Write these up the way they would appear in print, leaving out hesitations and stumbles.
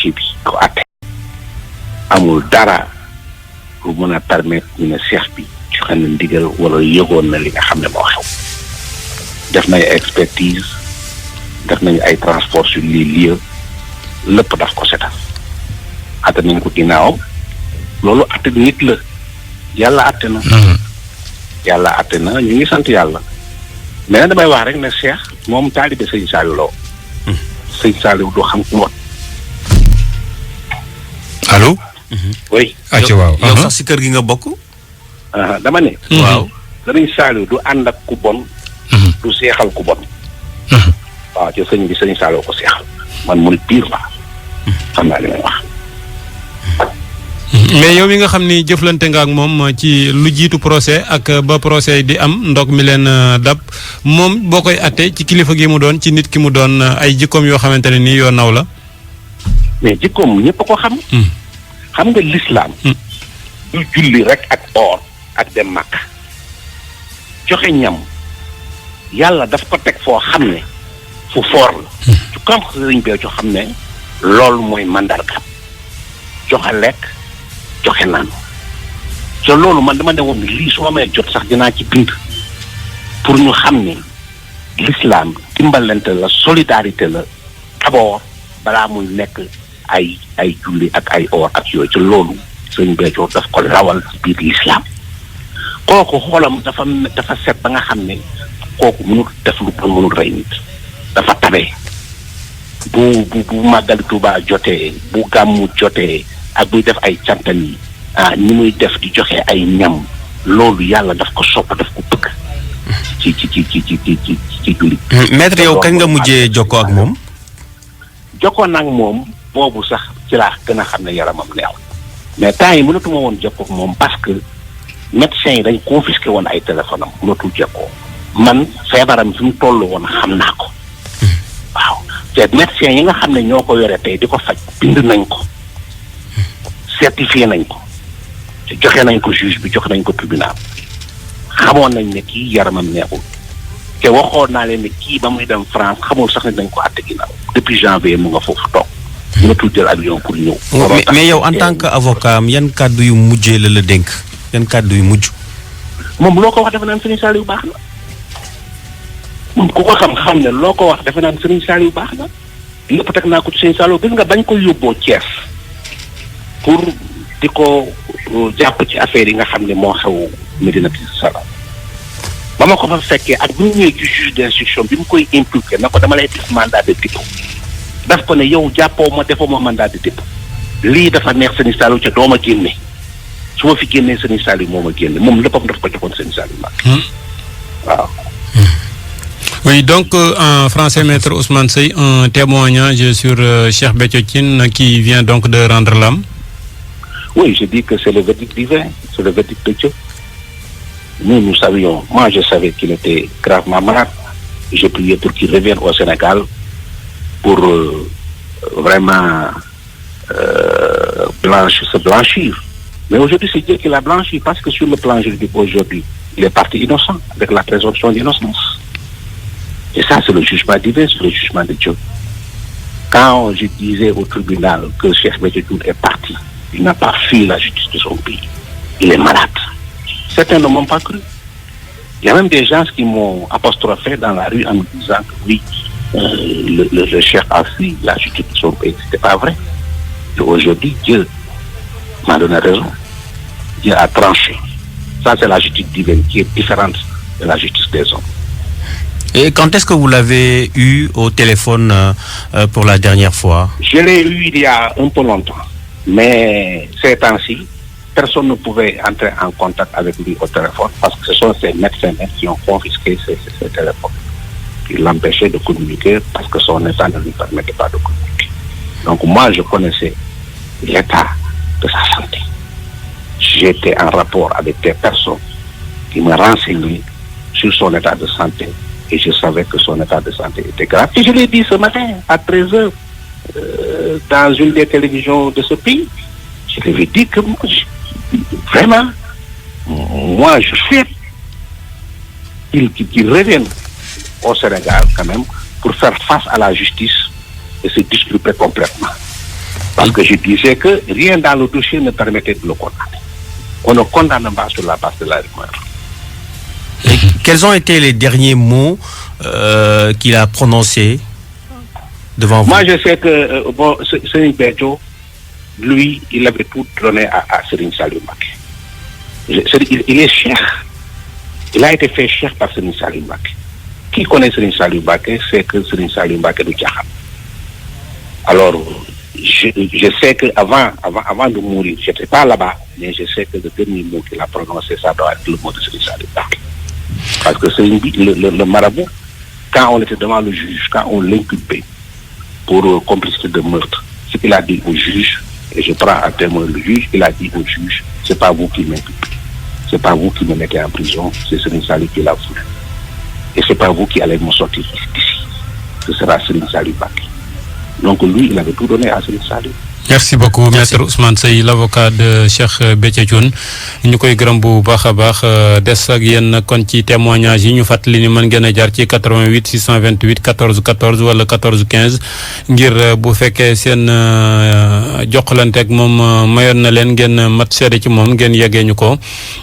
ci bi ko àtte amul dara lu mën a permettre ñu ne seex bi joxe na ndigal wala yëgoon na li nga xam ne moo xew def nañ expertise def nañu ay transport sur les lieux lépp daf ko setal àtte nañ ko ginnaawam loolu àtte nit la yàlla àtte na yàlla àtte na ñu ngi sant yàlla mais damay wax rek ne seex moom taalibe sëñ Saliou la sëñ Saliou du xam ku mot allo. oui. waaw yow sax si kër gi nga bokk. dama ne. waaw sëriñ Saliou du ànd ak ku bon. du seexal ku bon. waaw ci sëñ bi sëñ Saliou ko seexal man murid pire la xam naa li may wax. mais yow mi nga xam ni jëflante nga ak moom ci lu jiitu procès ak ba procès di am ndog mi leen dab moom boo koy atte ci kilifa gi mu doon ci nit ki mu doon ay jikkoom yoo xamante ne nii yoo naw la. mais jikkoom ñëpp a ko xam. xam nga lislaam du julli rek ak or ak dem Makka joxe ñam yàlla daf ko teg foo xam ne fu foor la. ci kam sëriñ bee joo xam ne loolu mooy mandarga joxe lekk joxe naan te loolu man dama ne woon lii su ma may jot sax dinaa ci bind pour ñu xam ne l'islam dimbalante la solidarité la d'abord balaa muy nekk ay julli ak ay or ak yooyu ci loolu sëñ Béthio daf ko lawal ci biir l'islam kooku xoolam dafa set ba nga xam ne kooku mënul def lu bon mënul rey nit dafa tabe bu màggali Tuubaa jotee bu gàmmu jotee ak buy def ay cantan yi ni muy def di joxe ay ñam loolu yàlla daf ko sopp daf ko bëgg ci julli. maître yow kañ nga mujjee jokkoo ak moom. jokkoo nag moom boobu sax ci laa gën a xam ne yaramam neexul mais temps yi mënatuma woon jokkoo ak moom parce que médecins yi dañ confisqué woon ay téléphone am mënatul jokkoo man feebaram fi mu toll woon xam naa ko waaw te médecins yi nga xam ne ñoo ko yore tey di ko faj bind nañ ko certifié nañ ko te joxe nañ ko juge bi joxe nañ ko tribunal xamoon nañ ne kii yaramam neexul te waxoon naa leen ne kii ba muy dem France xamul sax ne dañ ko àtte ginnaaw depuis janvier mu nga foofu toog mënatul jël avion pour ñëw. mais yow en tant que avocat am yan kàddu yu mujjee la la dénk yan kàddu yu mujj. moom loo ko wax defe naan Serigne Saliou baax na moom ku ko xam ne loo ko wax defe naan Serigne Saliou baax na lépp teg naa ko ci Serigne Saliou gis nga bañ ko yóbboo Thiès pour di ko jàpp ci affaire yi nga xam ne moo xew Médinatoul Salam ba ma ko fa fekkee ak bu ñu ñëwee ci juge d'instruction bi mu koy impliqué na ko dama lay def mandat de dépôt daf ko ne yow jàppoo ma defoo ma mandat de dépôt lii dafa neex Serigne Saliou ca doo ma génne su ma fi génnee Serigne Saliou moo ma génne moom léppam daf ko joxoon Serigne Saliou nag waaw. Oui, donc en français, Maître Ousmane Seye, un témoignage sur Cheikh Béthio Thine qui vient donc de rendre l'âme. Oui, je dis que c'est le verdict divin, c'est le verdict de Dieu. Nous savions, moi je savais qu'il était gravement malade. J'ai prié pour qu'il revienne au Sénégal pour vraiment se blanchir. Mais aujourd'hui, c'est Dieu qui l'a blanchi parce que sur le plan juridique aujourd'hui, il est parti innocent avec la présomption d'innocence. Et ça, c'est le jugement divin, c'est le jugement de Dieu. Quand je disais au tribunal que Cheikh Béthio Thine est parti, il n'a pas fui la justice de son pays. Il est malade. Certains ne m'ont pas cru. Il y a même des gens qui m'ont apostrophé dans la rue en me disant que oui, le Cheikh a fui la justice de son pays. C'était pas vrai. Et aujourd'hui, Dieu m'a donné raison. Dieu a tranché. Ça, c'est la justice divine qui est différente de la justice des hommes. Et quand est-ce que vous l'avez eu au téléphone pour la dernière fois? Je l'ai eu il y a un peu longtemps. Mais ces temps-ci, personne ne pouvait entrer en contact avec lui au téléphone parce que ce sont ces médecins qui ont confisqué ces téléphones. Ils l'empêchaient de communiquer parce que son état ne lui permettait pas de communiquer. Donc moi, je connaissais l'état de sa santé. J'étais en rapport avec des personnes qui me renseignaient sur son état de santé et je savais que son état de santé était grave. Et je l'ai dit ce matin à 13h dans une des télévisions de ce pays. Je lui ai dit que moi, moi je souhaite qu'il revienne au Sénégal quand même pour faire face à la justice et se disculper complètement. Parce que je disais que rien dans le dossier ne permettait de le condamner. On ne condamne pas sur la base de la rumeur. Quels ont été les derniers mots qu'il a prononcés devant vous? Moi, je sais que Serigne Béthio, lui, il avait tout donné à Serigne Saliou Mbacké. Il est cheikh. Il a été fait cheikh par Serigne Saliou Mbacké. Qui connaît Serigne Saliou Mbacké sait que Serigne Saliou Mbacké du caaxaan. Alors, je sais que avant de mourir, je n'étais pas là-bas, mais je sais que le dernier mot qu'il a prononcé, ça doit être le mot de Serigne Saliou Mbacké. Parce que le marabout, quand on était devant le juge, quand on l'inculpait pour complicité de meurtre, ce qu'il a dit au juge, et je prends à témoin le juge, il a dit au juge, c'est pas vous qui m'inculpez, c'est pas vous qui me mettez en prison, c'est Serigne Saliou qui l'a voulu. Et c'est pas vous qui allez me sortir d'ici, ce sera Serigne Saliou Mbacké. Donc lui, il avait tout donné à Serigne Saliou. Merci beaucoup maître Ousmane Seye l'avocat de Cheikh Béthio Thioune ñu koy gërëm bu baax a baax des ak yéen kon ci témoignage yi ñu fàttali ni mën ngeen a jaar ci 88 628 14 14 wala 14 15 ngir bu fekkee seen jokkalante ak moom mayoon na leen ngeen mat seede ci moom ngeen yeggee ñu ko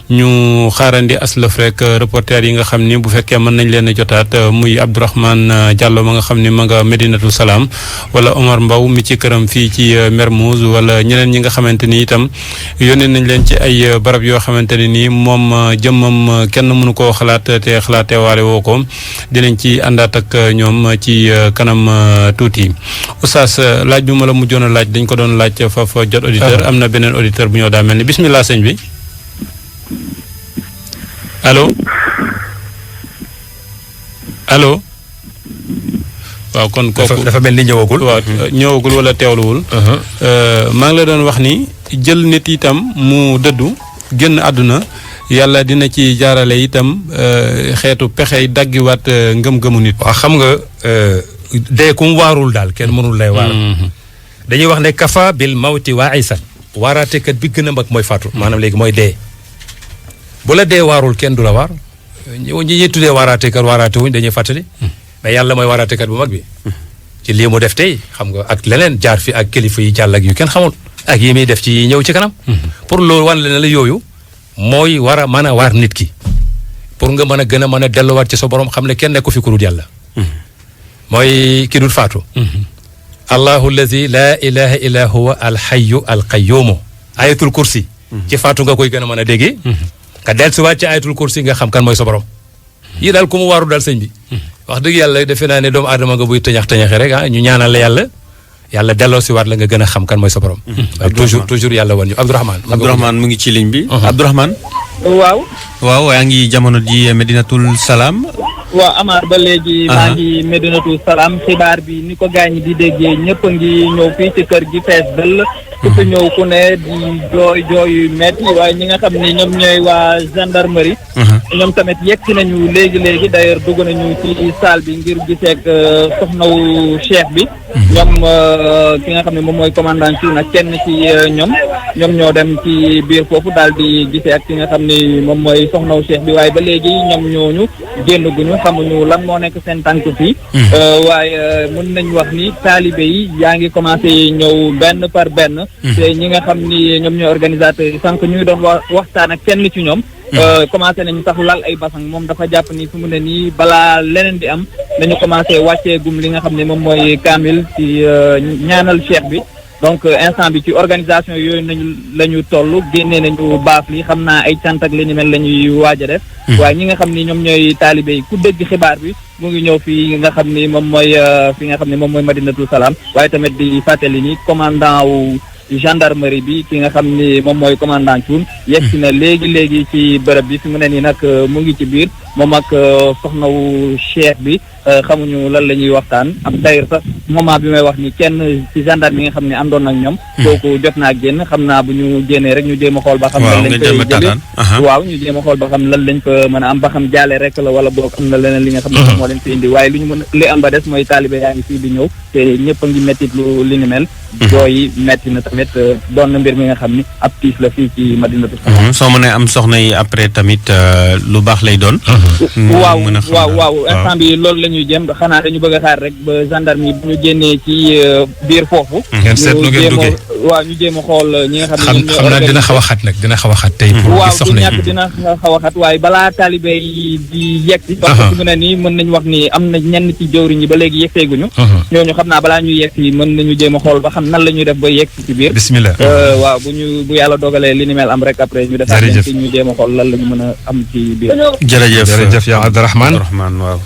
ñu xaarandi aslëf rek reporter yi nga xam ni bu fekkee mën nañ leen a jotaat muy Abdourahmane Diallo ma nga xam ni ma nga Medinatu Salaam wala Omar Mbaw mi ci këram fii ci Mermoz wala ñeneen ñi nga xamante ni itam yónnee nañ leen ci ay barab yoo xamante ne ni moom jëmmam kenn mënu koo xalaat te xalaatee waale woo ko dinañ ci àndaat ak ñoom ci kanam tuuti. Oustaz laaj bi ma la mujjoon a laaj dañ ko doon laaj foofu jot auditeur am na beneen auditeur bu ñëw daa mel ni bismillah sëñ bi allo waaw kon kooku dafa mel ni ñëwagul. waaw ñëwagul wala teewluwul. maa ngi la doon wax ni jël nit itam mu dëddu génn àdduna yàlla dina ci jaarale itam xeetu pexey daggiwaat ngëm-ngëmu nit. waaw xam nga dee ku mu waarul daal kenn mënul lay waar. dañuy wax ne kafa bil mawti waa'isan waaraatekat bi gën a mag mooy faatu maanaam léegi mooy dee bu la dee waarul kenn du la waar ñi tuddee waaraatekat waaraate wuñ dañuy fàttali. mais yàlla mooy waaraatekat bu mag bi ci lii mu def tey xam nga ak leneen jaar fi ak kilifa yi jàll ak yu kenn xamul ak yi muy def ci ñëw ci kanam. pour loolu wan la ne la yooyu mooy war a mën a waar nit ki pour nga mën a gën a mën a delluwaat ci sa borom xam ne kenn nekku fi ku dul yàlla. mooy ki dul faatu. allahu allazi laa ilaha illa huwa alxayu alqayumu ayatul kursi. ci faatu nga koy gën a mën a déggee. nga dellusiwaat ci ayatul kursi nga xam kan mooy sa borom. yii daal ku mu waaru daal sëñ bi. wax dëgg yàlla defe naa ne doomu aadama nga buy tëñax-tëñaxe rek ñu ñaanal la yàlla delloo si waat la nga gën a xam kan mooy sa borom. toujours yàlla wan ñu Abdourahmane mu ngi ci ligne bi. Abdourahmane. waaw yaa ngi jamono ji Medinatul Salaam. waaw Amar ba léegi maa ngi Medinatul Salaam xibaar bi ni ko gaañ di déggee ñëpp a ngi ñëw fii ci kër gi fees dëll ku fi ñëw ku ne di jooy yu metti waaye ñi nga xam ne ñoom ñooy waa gendarmerie ñoom tamit yegg si nañu léegi d'ailleurs dugg nañu ci salle bi ngir giseek soxnawu cheikh bi ñoom ki nga xam ne moom mooy commandant ci nag kenn ci ñoom ñoo dem ci biir foofu daal di gisee ak ki nga xam ne moom mooy soxnawu cheikh bi waaye ba léegi ñoom ñooñu génn guñu xamuñu lan moo nekk seen tànk fii waaye mën nañ wax ni taalibe yi yaa ngi commencé ñëw benn par benn te ñi nga xam ni ñoom ñooy organisateurs yi sànq ñu ngi doon waxtaan ak kenn ci ñoom commencé nañu sax lal ay basang moom dafa jàpp ni fi mu ne nii balaa leneen di am nañu commencé wàccee gum li nga xam ne moom mooy kaamil ci ñaanal cheikh bi donc instant bi ci organisation yooyu la ñu toll génnee nañu baaf li xam naa ay cant ak li ni mel la ñuy waaj a def waaye ñi nga xam ni ñoom ñooy taalibe yi ku dégg xibaar bi mu ngi ñëw fii nga xam ni moom mooy fi nga xam ne moom mooy Madinatul Salaam waaye tamit di fàttali ni commandant wu gendarmerie bi ki nga xam ni moom mooy commandant Thioune yegg si na léegi ci bërëb bi fi mu ne nii nag mu ngi ci biir moom ak soxnawu cheikh bi xamuñu lan la ñuy waxtaan am d'ailleurs sax moment bi may wax ni kenn ci gendarme yi nga xam ne àndoon ak ñoom kooku jot naa génn xam naa bu ñu génnee rek ñu jéem a xool ba xam lan lañ koy jëlee waaw ñu jéem a xool ba xam lan lañ ko mën a am ba xam jaale rek la wala boog am na leneen li nga xam ne moo leen fi indi waaye lu ñu mën li am ba des mooy taalibe yaa ngi fii di ñëw te ñëpp a ngi mettit lu li ni mel jooyi metti na tamit doon na mbir mi nga xam ni ab tiis la fii ci Madinatu Salaam soo mënee am soxna yi après tamit lu baax lay doon waaw mën a xam waaw instant bi loolu la ñuy jëm xanaa dañu bëgg a xaar rek ba gendarme yi bu ñu génnee ci biir foofu. ngeen seet nu ngeen duggee waaw ñu jéem a xool ñi nga xam ne. xam naa dina xaw a xat nag dina xaw a xat tey. pour waaw gis du soxna ñàkk dina xaw a xat waaye balaa taalibe yi di yegg si. parce que fi mu ne nii mën nañu wax ni am na ñenn ci jëwriñ yi ba léegi yegseeguñu. ñooñu xam naa balaa ñuy yegg si mën nañu jéem a xool ba xam nan la ñuy def ba yegg si ci biir. bismillah. waaw bu yàlla dogalee li ni mel am rek après ñu defaat leen ci ñu jéem a xool lan la ñu mën a am ci biir. jërëjëf jërëjëf yaa Abdourahmane waaw.